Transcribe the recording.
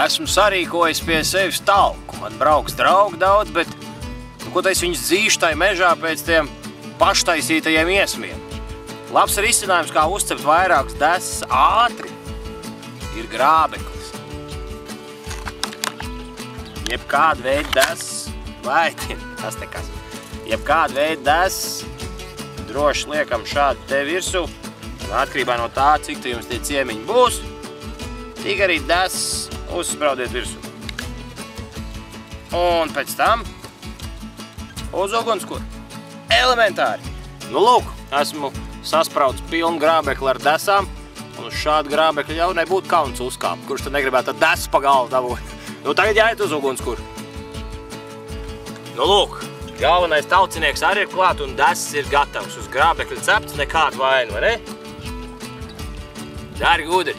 Esmu sarīkojis pie sevis talku. Man brauks draugi daudz, bet ko tais viņus dzīšu tai mežā pēc tiem paštaisītajiem iesmiem? Labs risinājums, kā uzcept vairākus desas ātri, ir grābeklis. Jebkāda veida desas, vai tas nekas. Jebkāda veida desas droši liekam šādi te virsū. Atkarībā no tā, cik tu jums tie ciemiņi būs, tik arī desas uzspraudiet virsū. Un pēc tam uz ugunskura. Elementāri. Nu, lūk, esmu saspraudis pilnu grābekli ar desām, un uz šādu grābekļu jau nebūtu kauns uzkāpt, kurš tad negribētu tad desu pa galvu dabūt. Nu, tagad jāiet uz ugunskura. Nu, lūk, galvenais taucinieks arī ir klāt, un desas ir gatavs. Uz grābekļa cepts nekādu vainu, vai ne? Dari gudri.